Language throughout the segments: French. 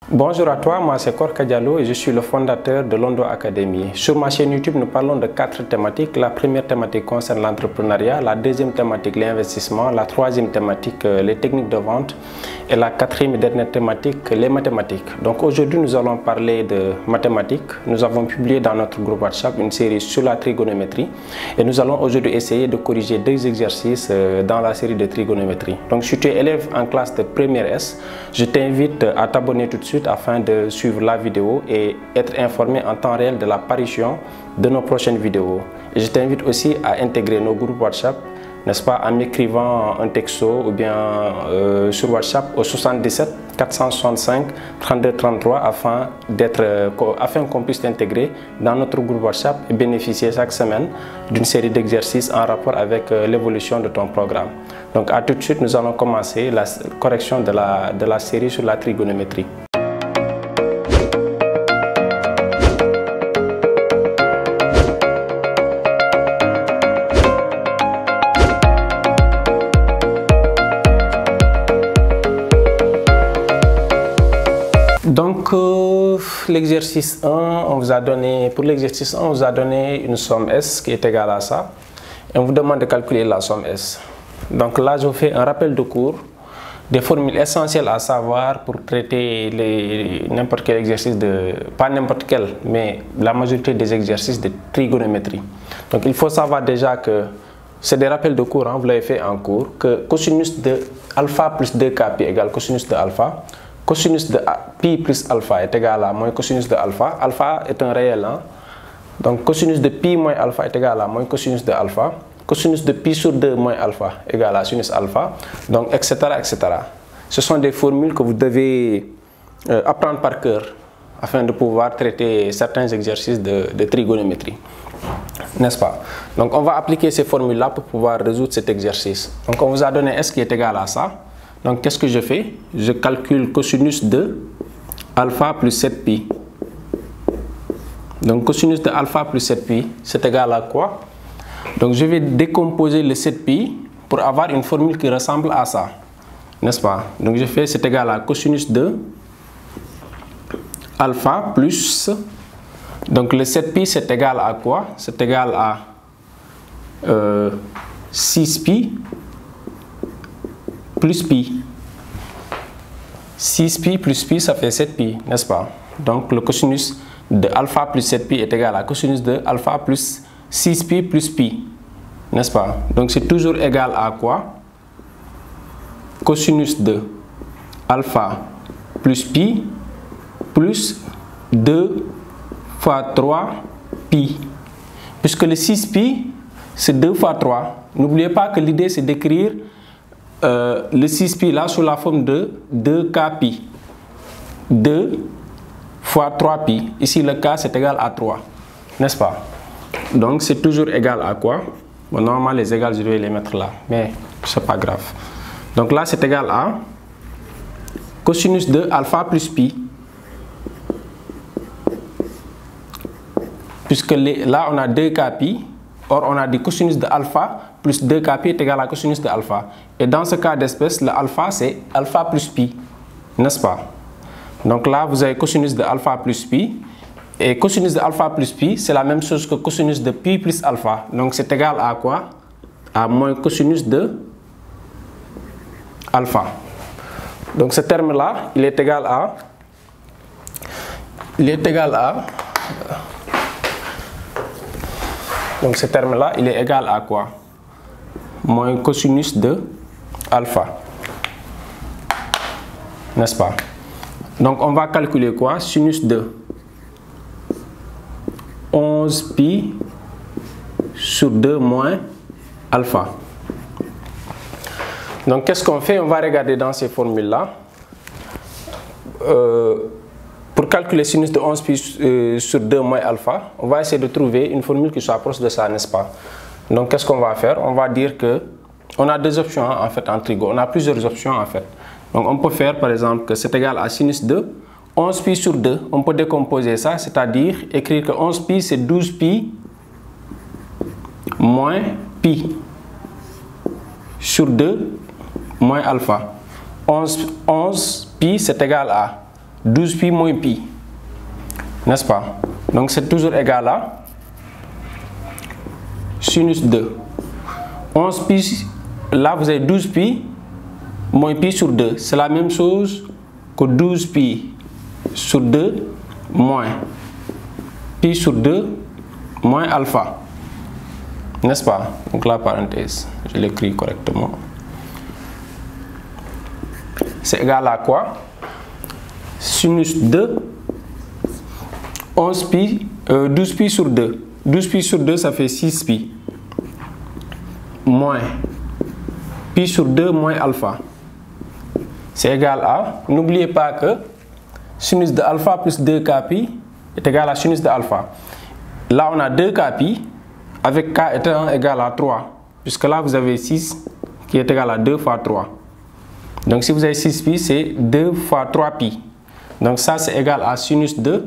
Bonjour à toi, moi c'est Korka Diallo et je suis le fondateur de Londo Academy. Sur ma chaîne YouTube, nous parlons de 4 thématiques. La première thématique concerne l'entrepreneuriat, la deuxième thématique l'investissement, la troisième thématique les techniques de vente et la quatrième et dernière thématique les mathématiques. Donc aujourd'hui nous allons parler de mathématiques. Nous avons publié dans notre groupe WhatsApp une série sur la trigonométrie et nous allons aujourd'hui essayer de corriger 2 exercices dans la série de trigonométrie. Donc si tu es élève en classe de première S, je t'invite à t'abonner tout de suite afin de suivre la vidéo et être informé en temps réel de l'apparition de nos prochaines vidéos. Et je t'invite aussi à intégrer nos groupes WhatsApp, n'est-ce pas, en m'écrivant un texto ou bien sur WhatsApp au 77 465 32 33 afin qu'on puisse t'intégrer dans notre groupe WhatsApp et bénéficier chaque semaine d'une série d'exercices en rapport avec l'évolution de ton programme. Donc à tout de suite, nous allons commencer la correction de la série sur la trigonométrie. Donc l'exercice 1, on vous a donné une somme S qui est égale à ça et on vous demande de calculer la somme S. Donc là je vous fais un rappel de cours des formules essentielles à savoir pour traiter n'importe quel exercice pas n'importe quel, mais la majorité des exercices de trigonométrie. Donc il faut savoir déjà que c'est des rappels de cours, vous l'avez fait en cours, que cosinus de alpha plus 2kπ égale cosinus de alpha. Cosinus de pi plus alpha est égal à moins cosinus de alpha. Alpha est un réel. Donc cosinus de pi moins alpha est égal à moins cosinus de alpha. Cosinus de pi sur 2 moins alpha est égal à sinus alpha. Donc etc. etc. Ce sont des formules que vous devez apprendre par cœur afin de pouvoir traiter certains exercices de trigonométrie. N'est-ce pas? Donc on va appliquer ces formules-là pour pouvoir résoudre cet exercice. Donc on vous a donné S qui est égal à ça. Donc, qu'est-ce que je fais? Je calcule cosinus de alpha plus 7pi. Donc, cosinus de alpha plus 7pi, c'est égal à quoi? Donc, je vais décomposer le 7pi pour avoir une formule qui ressemble à ça. N'est-ce pas? Donc, je fais c'est égal à cosinus de alpha plus... Donc, le 7pi, c'est égal à quoi? C'est égal à 6pi plus pi. 6pi plus pi, ça fait 7pi, n'est-ce pas? Donc le cosinus de alpha plus 7pi est égal à cosinus de alpha plus 6pi plus pi, n'est-ce pas? Donc c'est toujours égal à quoi? Cosinus de alpha plus pi plus 2 fois 3 pi. Puisque le 6pi, c'est 2 fois 3. N'oubliez pas que l'idée c'est d'écrire le 6pi là sous la forme de 2kπ. 2 fois 3pi. Ici le k c'est égal à 3. N'est-ce pas? Donc c'est toujours égal à quoi? Bon, normalement les égales je vais les mettre là. Mais c'est pas grave. Donc là c'est égal à cosinus de alpha plus pi. Puisque là on a 2kπ. Or on a dit cosinus de alpha plus 2kπ est égal à cosinus de alpha. Et dans ce cas d'espèce, le alpha c'est alpha plus pi. N'est-ce pas? Donc là vous avez cosinus de alpha plus pi. Et cosinus de alpha plus pi c'est la même chose que cosinus de pi plus alpha. Donc c'est égal à quoi? À moins cosinus de alpha. Donc ce terme là il est égal à donc ce terme-là, il est égal à quoi? Moins cosinus de alpha. N'est-ce pas? Donc on va calculer quoi? Sinus de 11pi sur 2 moins alpha. Donc qu'est-ce qu'on fait? On va regarder dans ces formules-là. Pour calculer sinus de 11pi sur 2 moins alpha, on va essayer de trouver une formule qui soit proche de ça, n'est-ce pas? Donc, qu'est-ce qu'on va faire? On va dire que on a deux options en fait en trigo. On a plusieurs options en fait. Donc, on peut faire par exemple que c'est égal à sinus de 11pi sur 2. On peut décomposer ça, c'est-à-dire écrire que 11pi c'est 12pi moins pi sur 2 moins alpha. 11 pi c'est égal à 12pi moins pi, n'est-ce pas? Donc c'est toujours égal à sinus de 11pi, là vous avez 12pi moins pi sur 2, c'est la même chose que 12pi sur 2 moins pi sur 2 moins alpha, n'est-ce pas? Donc la parenthèse, je l'écris correctement. C'est égal à quoi? Sinus de 11pi, 12pi sur 2. 12pi sur 2, ça fait 6pi. Moins pi sur 2 moins alpha. C'est égal à, n'oubliez pas que sinus de alpha plus 2k pi est égal à sinus de alpha. Là, on a 2k pi avec k étant égal à 3. Puisque là, vous avez 6 qui est égal à 2 fois 3. Donc, si vous avez 6 pi, c'est 2 fois 3 pi. Donc, ça, c'est égal à sinus de...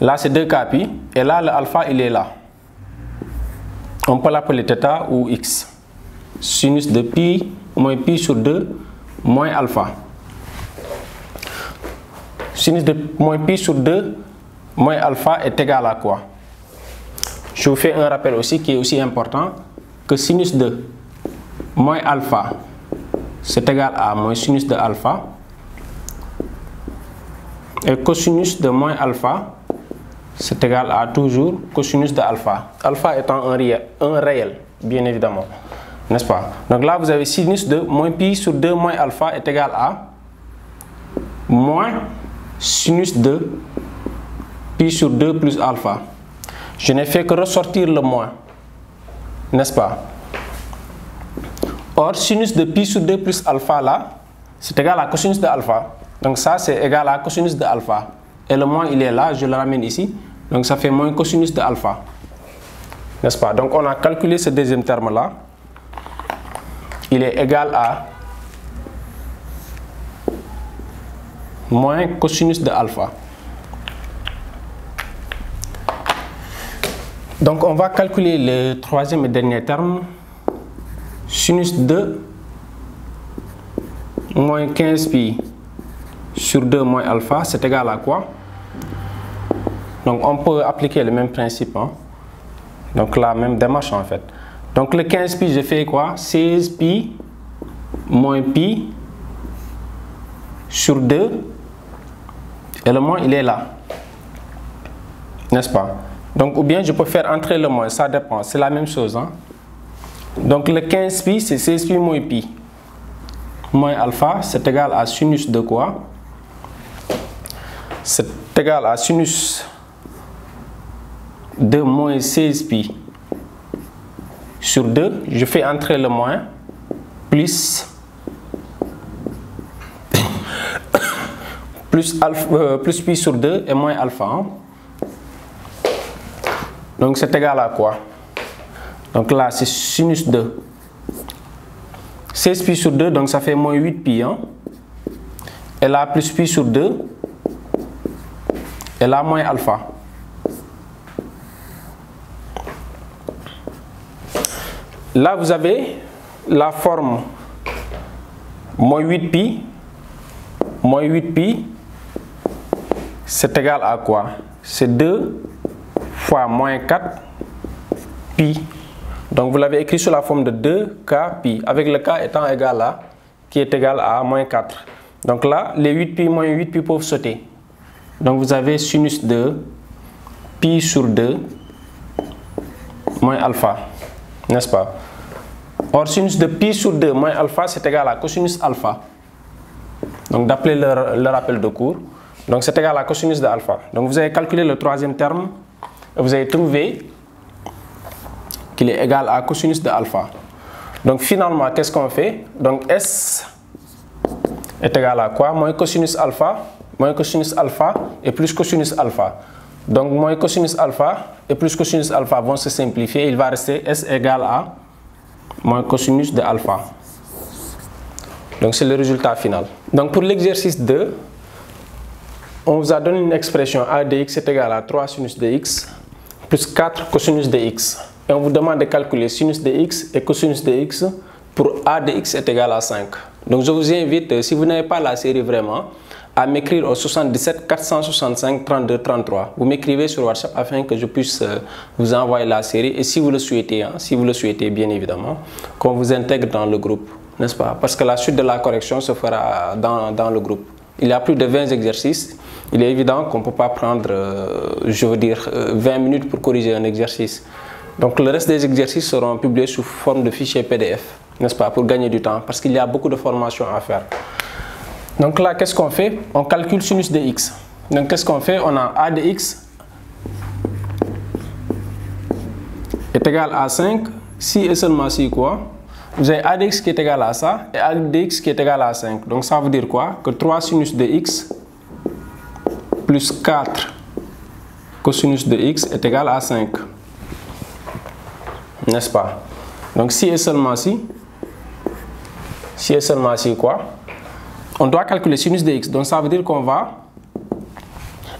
Là, c'est 2k pi. Et là, le alpha, il est là. On peut l'appeler θ ou x. Sinus de pi moins pi sur 2 moins alpha. Sinus de moins pi sur 2 moins alpha est égal à quoi? Je vous fais un rappel aussi qui est aussi important, que sinus de moins alpha c'est égal à moins sinus de alpha, et cosinus de moins alpha c'est égal à toujours cosinus de alpha. Alpha étant un réel, bien évidemment, n'est-ce pas? Donc là, vous avez sinus de moins pi sur 2 moins alpha est égal à moins sinus de pi sur 2 plus alpha. Je n'ai fait que ressortir le moins, n'est-ce pas? Or, sinus de pi sur 2 plus alpha là, c'est égal à cosinus de alpha. Donc ça, c'est égal à cosinus de alpha. Et le moins, il est là, je le ramène ici. Donc ça fait moins cosinus de alpha. N'est-ce pas? Donc on a calculé ce deuxième terme là. Il est égal à moins cosinus de alpha. Donc on va calculer le troisième et dernier terme. Sinus de moins 15pi sur 2 moins alpha, c'est égal à quoi? Donc on peut appliquer le même principe, hein? Donc la même démarche en fait. Donc le 15pi, je fais quoi? 16pi moins pi sur 2, et le moins il est là, n'est-ce pas? Donc ou bien je peux faire entrer le moins, ça dépend, c'est la même chose, hein? Donc le 15pi, c'est 16pi moins pi moins alpha, c'est égal à sinus de quoi? C'est égal à sinus de moins 16pi sur 2, je fais entrer le moins, plus plus pi sur 2 et moins alpha, hein? Donc c'est égal à quoi? Donc là, c'est sinus de 16pi sur 2, donc ça fait moins 8pi, hein? Et là, plus pi sur 2, et là, moins alpha. Là, vous avez la forme moins 8pi, c'est égal à quoi? C'est 2 fois moins 4 pi. Donc vous l'avez écrit sous la forme de 2k pi, avec le k étant égal à, qui est égal à moins 4. Donc là, les 8pi moins 8pi peuvent sauter. Donc vous avez sinus de pi sur 2 moins alpha, n'est-ce pas? Or, sinus de pi sur 2 moins alpha, c'est égal à cosinus alpha. Donc d'appeler le rappel de cours. Donc c'est égal à cosinus de alpha. Donc vous avez calculé le troisième terme, et vous avez trouvé qu'il est égal à cosinus de alpha. Donc finalement, qu'est-ce qu'on fait? Donc S est égal à quoi? Moins cosinus alpha et plus cosinus alpha. Donc moins cosinus alpha et plus cosinus alpha vont se simplifier. Il va rester S égale à moins cosinus de alpha. Donc c'est le résultat final. Donc pour l'exercice 2, on vous a donné une expression a de x est égal à 3 sinus de x plus 4 cosinus de x. Et on vous demande de calculer sinus de x et cosinus de x pour a de x est égal à 5. Donc je vous invite, si vous n'avez pas la série vraiment, à m'écrire au 77 465 32 33. Vous m'écrivez sur WhatsApp afin que je puisse vous envoyer la série. Et si vous le souhaitez, bien évidemment, qu'on vous intègre dans le groupe, n'est-ce pas? Parce que la suite de la correction se fera dans le groupe. Il y a plus de 20 exercices. Il est évident qu'on ne peut pas prendre, 20 minutes pour corriger un exercice. Donc le reste des exercices seront publiés sous forme de fichier PDF, n'est-ce pas, pour gagner du temps, parce qu'il y a beaucoup de formations à faire. Donc là, qu'est-ce qu'on fait? On calcule sinus de x. Donc qu'est-ce qu'on fait? On a a de x est égal à 5, si et seulement si quoi? Vous avez a de x qui est égal à ça, et a de x qui est égal à 5. Donc ça veut dire quoi? Que 3 sinus de x plus 4 cosinus de x est égal à 5. N'est-ce pas? Donc si et seulement si quoi? On doit calculer sinus de x. Donc ça veut dire qu'on va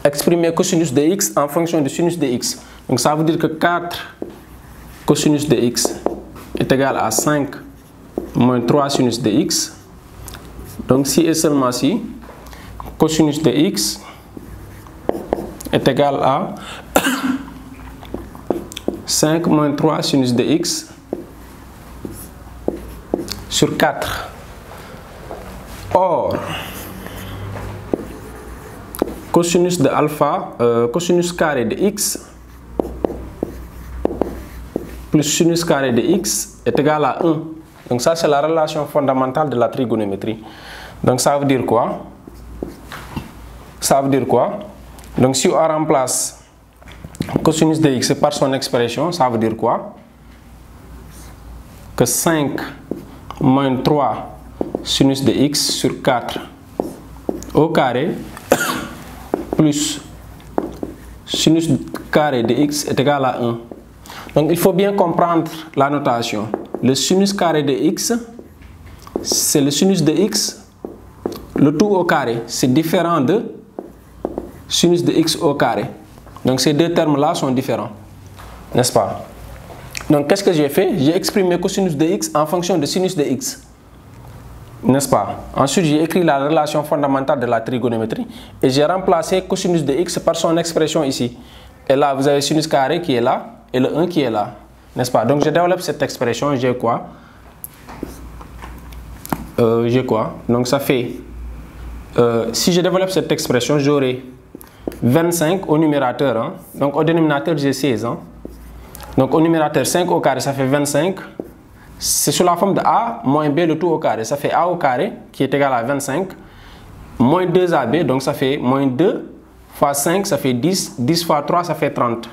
exprimer cosinus de x en fonction de sinus de x. Donc ça veut dire que 4 cosinus de x est égal à 5 moins 3 sinus de x. Donc si et seulement si cosinus de x est égal à 5 moins 3 sinus de x sur 4. Or, cosinus de alpha, cosinus carré de x plus sinus carré de x est égal à 1. Donc ça, c'est la relation fondamentale de la trigonométrie. Donc ça veut dire quoi? Ça veut dire quoi? Donc si on remplace cosinus de x par son expression, ça veut dire quoi? Que 5 moins 3 sinus de x sur 4 au carré plus sinus carré de x est égal à 1. Donc il faut bien comprendre la notation. Le sinus carré de x, c'est le sinus de x, le tout au carré. C'est différent de sinus de x au carré. Donc ces deux termes-là sont différents, n'est-ce pas? Donc qu'est-ce que j'ai fait? J'ai exprimé cosinus de x en fonction de sinus de x, n'est-ce pas? Ensuite, j'ai écrit la relation fondamentale de la trigonométrie et j'ai remplacé cosinus de x par son expression ici. Et là, vous avez sinus carré qui est là et le 1 qui est là, n'est-ce pas? Donc je développe cette expression, j'ai quoi? Donc ça fait, si je développe cette expression, j'aurai 25 au numérateur, hein? Donc au dénominateur j'ai 16, hein? Donc au numérateur 5 au carré ça fait 25, c'est sous la forme de a moins b le tout au carré, ça fait a au carré qui est égal à 25 moins 2ab, donc ça fait moins 2 fois 5 ça fait 10, 10 fois 3 ça fait 30,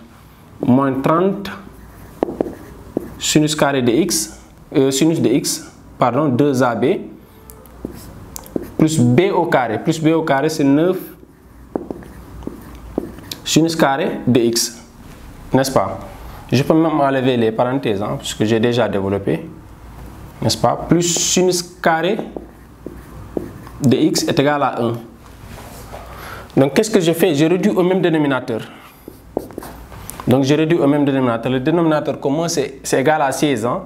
moins 30 sinus carré de x, sinus de x, pardon, 2ab plus b au carré c'est 9 sinus carré de x, n'est-ce pas? Je peux même enlever les parenthèses, hein, puisque j'ai déjà développé, n'est-ce pas? Plus sinus carré de x est égal à 1. Donc qu'est-ce que je fais? Je réduis au même dénominateur. Donc je réduis au même dénominateur. Le dénominateur commun c'est égal à 16, hein?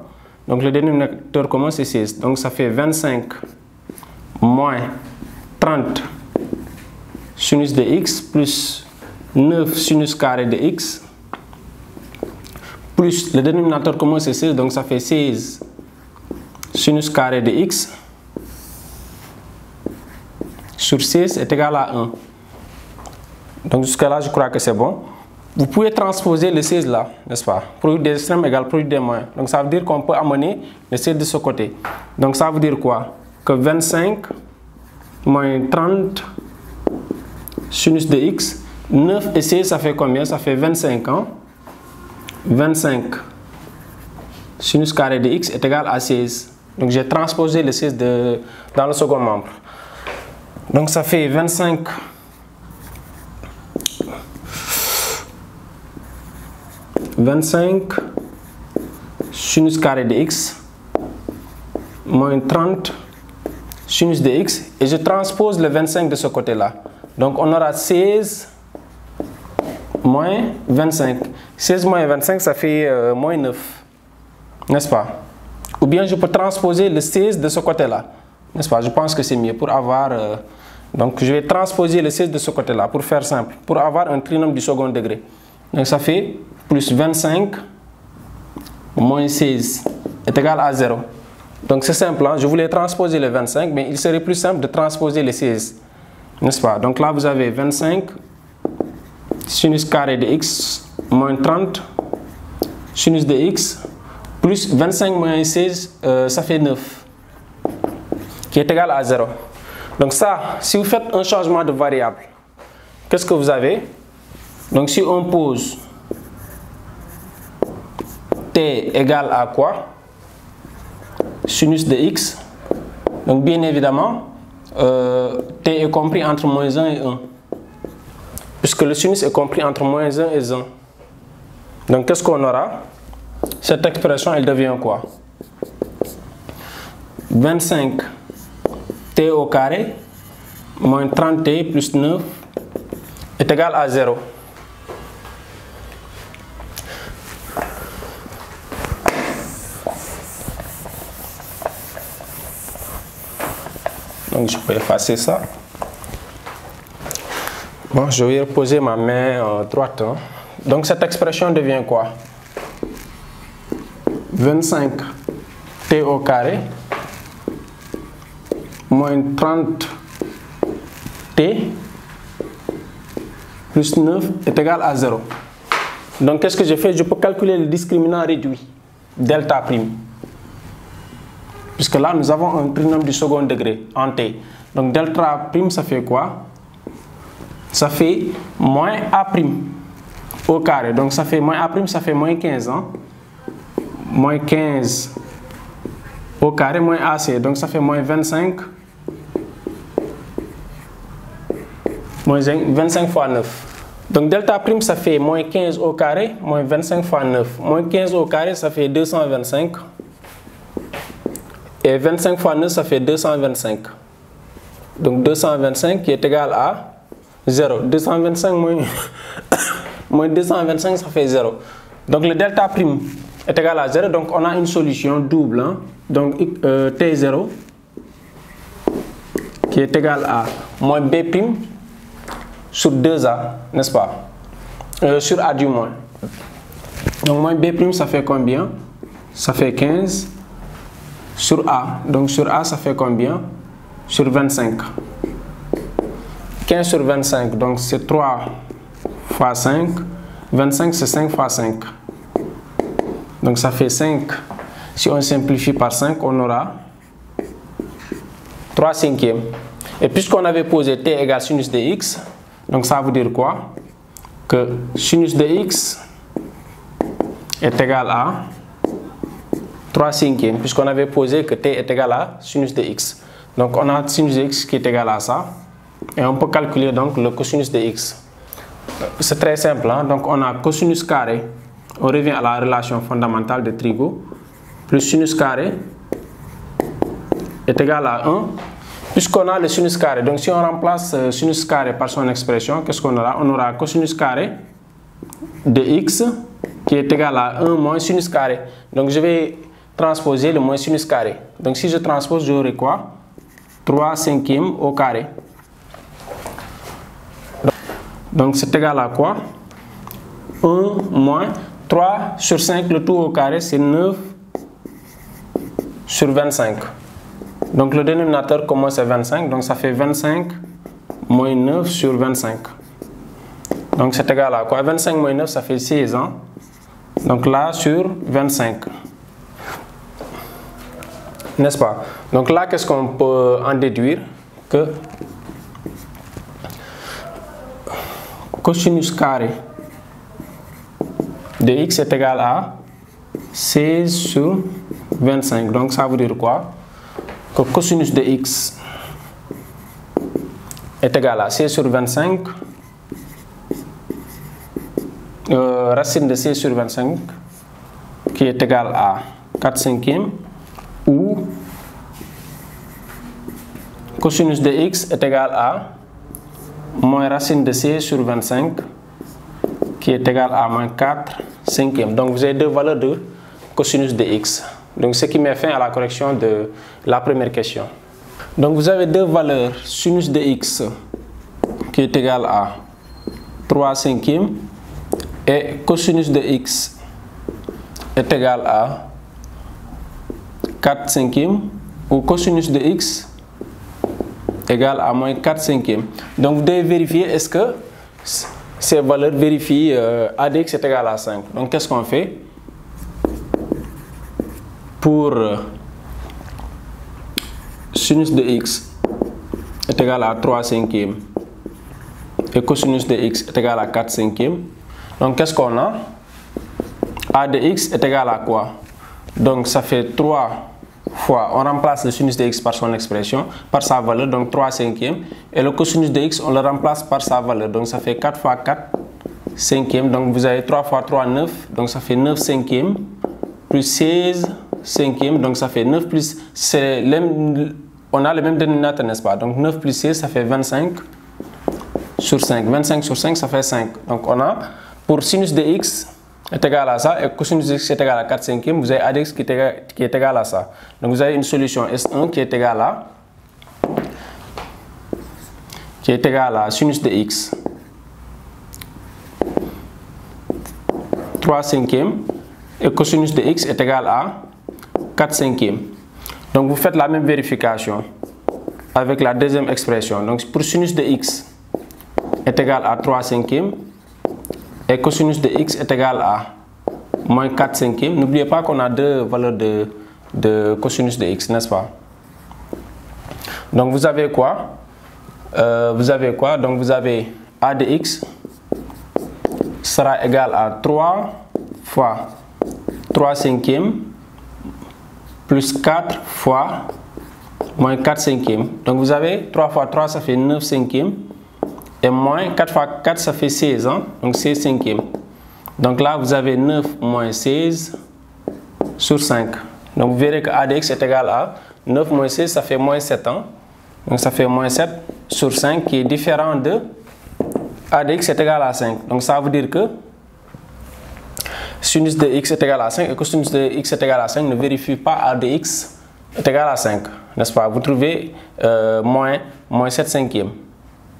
Donc le dénominateur commun c'est 16. Donc ça fait 25 moins 30 sinus de x plus 9 sinus carré de x plus le dénominateur commun c'est 16, donc ça fait 16 sinus carré de x sur 16 est égal à 1. Donc jusqu'à là je crois que c'est bon. Vous pouvez transposer le 16 là, n'est-ce pas? Produit des extrêmes égale produit des moyens. Donc ça veut dire qu'on peut amener le 16 de ce côté. Donc ça veut dire quoi? Que 25 moins 30 sinus de x, 9 et 16 ça fait combien? Ça fait 25, hein? 25 sinus carré de x est égal à 16. Donc j'ai transposé le 16 dans le second membre. Donc ça fait 25 sinus carré de x moins 30 sinus de x et je transpose le 25 de ce côté là. Donc on aura 16 moins 25. 16 moins 25 ça fait moins 9, n'est-ce pas? Ou bien je peux transposer le 16 de ce côté là, n'est-ce pas? Je pense que c'est mieux pour avoir Donc je vais transposer le 16 de ce côté-là pour faire simple, pour avoir un trinôme du second degré. Donc ça fait plus 25 moins 16 est égal à 0. Donc c'est simple, hein? Je voulais transposer le 25, mais il serait plus simple de transposer le 16. N'est-ce pas? Donc là vous avez 25 sinus carré de x moins 30 sinus de x plus 25 moins 16, ça fait 9, qui est égal à 0. Donc ça, si vous faites un changement de variable, qu'est-ce que vous avez? Donc si on pose t égale à quoi? Sinus de x. Donc bien évidemment, t est compris entre moins 1 et 1. Puisque le sinus est compris entre moins 1 et 1. Donc qu'est-ce qu'on aura? Cette expression, elle devient quoi? 25 t au carré moins 30t plus 9 est égal à 0. Donc je peux effacer ça. Bon, je vais reposer ma main droite. Hein. Donc cette expression devient quoi? 25 t au carré moins 30 t plus 9 est égal à 0. Donc qu'est-ce que je fais? Je peux calculer le discriminant réduit, delta prime. Puisque là nous avons un trinôme du second degré en t. Donc delta prime ça fait quoi? Ça fait moins a prime au carré. Donc ça fait moins a prime, ça fait moins 15. Hein? Moins 15 au carré moins ac. Donc ça fait moins 25. Moins 25 fois 9. Donc delta prime ça fait moins 15 au carré moins 25 fois 9. Moins 15 au carré ça fait 225. Et 25 fois 9 ça fait 225. Donc 225 qui est égal à 0. 225 moins 225 ça fait 0. Donc le delta prime est égal à 0. Donc on a une solution double. Hein? Donc T0 qui est égal à moins B prime sur 2A, n'est-ce pas? Sur A du moins. Donc moins B prime ça fait combien? Ça fait 15 sur A. Donc sur A ça fait combien? Sur 25. 15 sur 25, donc c'est 3 fois 5. 25 c'est 5 fois 5. Donc ça fait 5. Si on simplifie par 5, on aura 3 cinquièmes. Et puisqu'on avait posé t égale sinus de x, donc ça veut dire quoi? Que sinus de x est égal à 3 cinquièmes, puisqu'on avait posé que t est égal à sinus de x. Donc on a sinus de x qui est égal à ça. Et on peut calculer donc le cosinus de x. C'est très simple. Hein? Donc on a cosinus carré. On revient à la relation fondamentale de Trigo. Plus sinus carré est égal à 1. Puisqu'on a le sinus carré. Donc si on remplace sinus carré par son expression, qu'est-ce qu'on aura? On aura cosinus carré de x qui est égal à 1 moins sinus carré. Donc je vais transposer le moins sinus carré. Donc si je transpose, j'aurai quoi? 3 cinquièmes au carré. Donc c'est égal à quoi? 1 moins 3 sur 5, le tout au carré, c'est 9 sur 25. Donc le dénominateur commence à 25, donc ça fait 25 moins 9 sur 25. Donc c'est égal à quoi? 25 moins 9, ça fait 16. Hein? Donc là, sur 25. N'est-ce pas? Donc là, qu'est-ce qu'on peut en déduire? Que cosinus carré de x est égal à 16 sur 25. Donc ça veut dire quoi? Que cosinus de x est égal à 16 sur 25. Racine de 16 sur 25 qui est égal à 4 cinquièmes, ou cosinus de x est égal à moins racine de 16 sur 25 qui est égal à moins 4 cinquièmes. Donc vous avez deux valeurs de cosinus de x. Donc ce qui met fin à la correction de la première question. Donc vous avez deux valeurs, sinus de x qui est égal à 3 cinquièmes et cosinus de x est égal à 4 cinquièmes ou cosinus de x égale à moins 4 cinquièmes. Donc vous devez vérifier est-ce que ces valeurs vérifient a de x est égal à 5. Donc qu'est-ce qu'on fait? Pour sinus de x est égal à 3 cinquièmes et cosinus de x est égal à 4 cinquièmes. Donc qu'est-ce qu'on a? A de x est égal à quoi? Donc ça fait 3 fois, on remplace le sinus de x par son expression, par sa valeur, donc 3 cinquièmes. Et le cosinus de x, on le remplace par sa valeur, donc ça fait 4 fois 4 cinquièmes. Donc vous avez 3 fois 3, 9, donc ça fait 9 cinquièmes, plus 16 cinquièmes, donc ça fait 9 plus, on a le même dénominateur, n'est-ce pas? Donc 9 plus 16, ça fait 25 sur 5. 25 sur 5, ça fait 5. Donc on a, pour sinus de x est égal à ça et cosinus de x est égal à 4 cinquièmes, vous avez a de x qui est égal à ça. Donc vous avez une solution S1 qui est égale à sinus de x 3 cinquièmes et cosinus de x est égal à 4 cinquièmes. Donc vous faites la même vérification avec la deuxième expression. Donc pour sinus de x est égal à 3 cinquièmes et cosinus de x est égal à moins 4 cinquièmes. N'oubliez pas qu'on a deux valeurs de cosinus de x, n'est-ce pas? Donc vous avez quoi? Donc vous avez a de x sera égal à 3 fois 3 cinquièmes plus 4 fois moins 4 cinquièmes. Donc vous avez 3 fois 3, ça fait 9 cinquièmes. Et moins 4 fois 4, ça fait 16, hein? Donc 16 cinquièmes. Donc là, vous avez 9 moins 16 sur 5. Donc vous verrez que a de x est égal à 9 moins 16, ça fait moins 7. Hein? Donc ça fait moins 7 sur 5 qui est différent de a de x est égal à 5. Donc ça veut dire que sinus de x est égal à 5 et cosinus de x est égal à 5 ne vérifie pas a de x est égal à 5. N'est-ce pas? Vous trouvez moins 7 cinquièmes.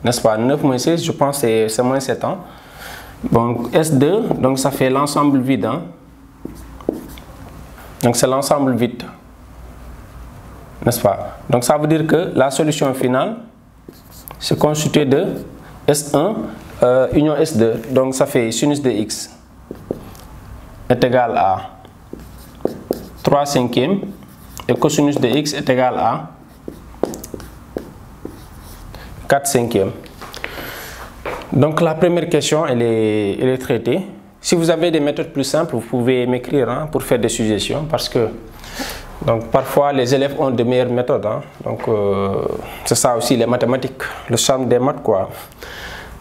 N'est-ce pas? 9 moins 16, je pense que c'est moins 7 ans. Donc S2, donc ça fait l'ensemble vide. Hein? Donc c'est l'ensemble vide. N'est-ce pas? Donc ça veut dire que la solution finale c'est constitué de S1 union S2. Donc ça fait sinus de x est égal à 3 cinquièmes et cosinus de x est égal à 4 cinquièmes. Donc la première question, elle est traitée. Si vous avez des méthodes plus simples, vous pouvez m'écrire hein, pour faire des suggestions parce que donc, parfois les élèves ont de meilleures méthodes. Hein. Donc c'est ça aussi les mathématiques, le charme des maths quoi.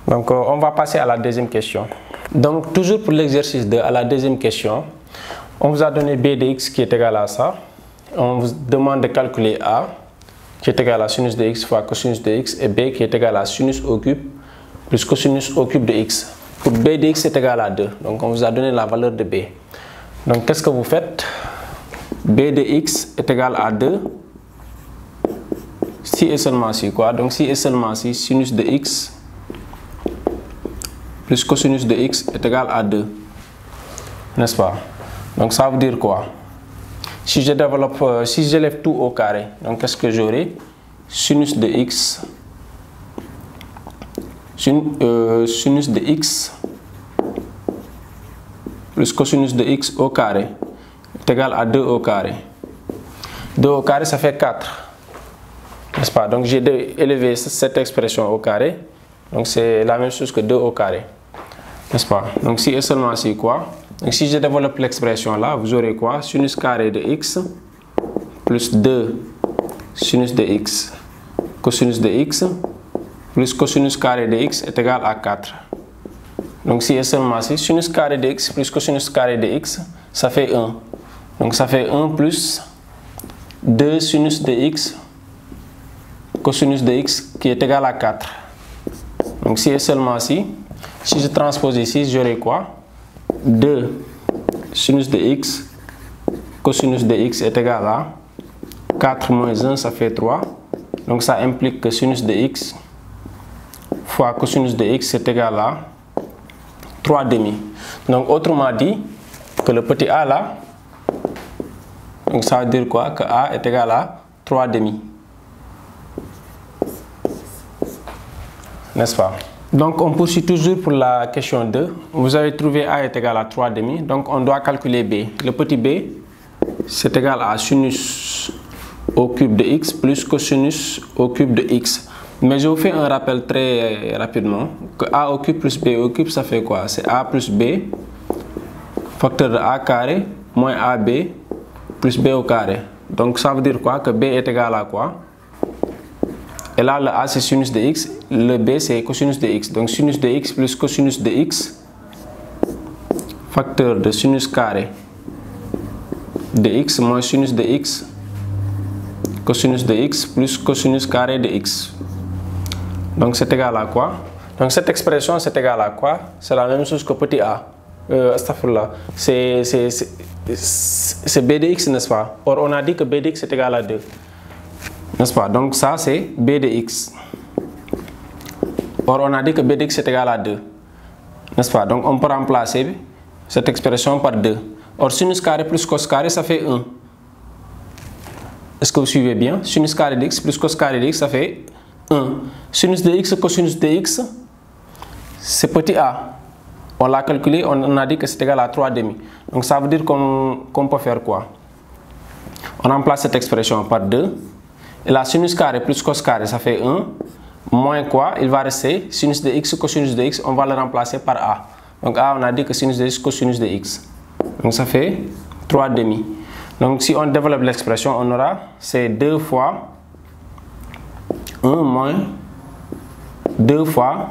Donc on va passer à la deuxième question. Donc toujours pour l'exercice 2, à la deuxième question, on vous a donné b de x qui est égal à ça. On vous demande de calculer a qui est égal à sinus de x fois cosinus de x et b qui est égal à sinus au cube plus cosinus au cube de x. Pour b de x est égal à 2. Donc on vous a donné la valeur de b. Donc qu'est-ce que vous faites? B de x est égal à 2 si et seulement si quoi? Donc si et seulement si sinus de x plus cosinus de x est égal à 2. N'est-ce pas? Donc ça veut dire quoi? Si je développe, si j'élève tout au carré, donc qu'est-ce que j'aurai? Sinus de x sinus de x plus cosinus de x au carré est égal à 2 au carré. 2 au carré, ça fait 4. N'est-ce pas? Donc j'ai élevé cette expression au carré. Donc c'est la même chose que 2 au carré. N'est-ce pas? Donc si et seulement si quoi? Donc si je développe l'expression là, vous aurez quoi? Sinus carré de x plus 2 sinus de x cosinus de x plus cosinus carré de x est égal à 4. Donc si et seulement si sinus carré de x plus cosinus carré de x, ça fait 1. Donc ça fait 1 plus 2 sinus de x cosinus de x qui est égal à 4. Donc si et seulement si je transpose ici, j'aurai quoi? 2 sinus de x cosinus de x est égal à 4 moins 1, ça fait 3. Donc ça implique que sinus de x fois cosinus de x est égal à 3 demi. Donc autrement dit, que le petit a là, donc ça veut dire quoi? Que a est égal à 3 demi. N'est-ce pas? Donc on poursuit toujours pour la question 2. Vous avez trouvé a est égal à 3 demi. Donc on doit calculer b. Le petit b, c'est égal à sinus au cube de x plus cosinus au cube de x. Mais je vous fais un rappel très rapidement. Que a au cube plus b au cube, ça fait quoi? C'est a plus b, facteur de a carré, moins ab, plus b au carré. Donc ça veut dire quoi? Que b est égal à quoi? Et là, le a c'est sinus de x, le b c'est cosinus de x. Donc sinus de x plus cosinus de x, facteur de sinus carré de x moins sinus de x, cosinus de x plus cosinus carré de x. Donc c'est égal à quoi? Donc cette expression c'est égal à quoi? C'est la même chose que petit a. Astafurlah. C'est b de x, n'est-ce pas? Or on a dit que b de x est égal à 2. N'est-ce pas? Donc ça c'est b de x. Or on a dit que b de x est égal à 2. N'est-ce pas? Donc on peut remplacer cette expression par 2. Or sinus carré plus cos carré ça fait 1. Est-ce que vous suivez bien? Sinus carré de x plus cos carré de x ça fait 1. Sinus de x cosinus de x, c'est petit a. On l'a calculé, on a dit que c'est égal à 3 demi. Donc ça veut dire qu'on peut faire quoi? On remplace cette expression par 2. Et la sinus carré plus cos carré, ça fait 1. Moins quoi? Il va rester sinus de x cosinus de x, on va le remplacer par a. Donc a, on a dit que sinus de x cosinus de x. Donc ça fait 3 demi. Donc si on développe l'expression, on aura c'est 2 fois 1 moins 2 fois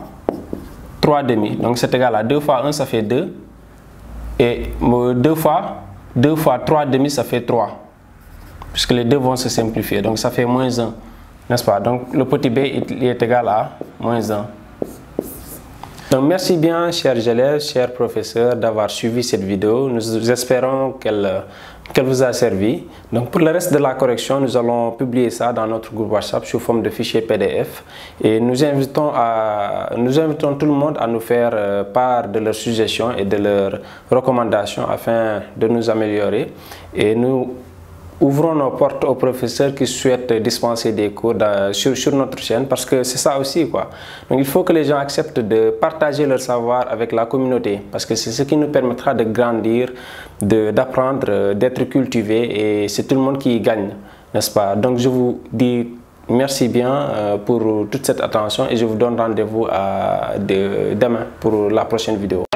3 demi. Donc c'est égal à 2 fois 1, ça fait 2. Et 2 fois 3 demi, ça fait 3. Puisque les deux vont se simplifier. Donc ça fait moins 1. N'est-ce pas? Donc le petit b il est égal à moins 1. Donc merci bien chers élèves, chers professeurs d'avoir suivi cette vidéo. Nous espérons qu'elle vous a servi. Donc pour le reste de la correction, nous allons publier ça dans notre groupe WhatsApp sous forme de fichier PDF. Et nous invitons tout le monde à nous faire part de leurs suggestions et de leurs recommandations afin de nous améliorer. Et nous ouvrons nos portes aux professeurs qui souhaitent dispenser des cours sur notre chaîne, parce que c'est ça aussi quoi. Donc il faut que les gens acceptent de partager leur savoir avec la communauté, parce que c'est ce qui nous permettra de grandir, d'apprendre, d'être cultivé, et c'est tout le monde qui y gagne, n'est-ce pas? Donc je vous dis merci bien pour toute cette attention et je vous donne rendez-vous demain pour la prochaine vidéo.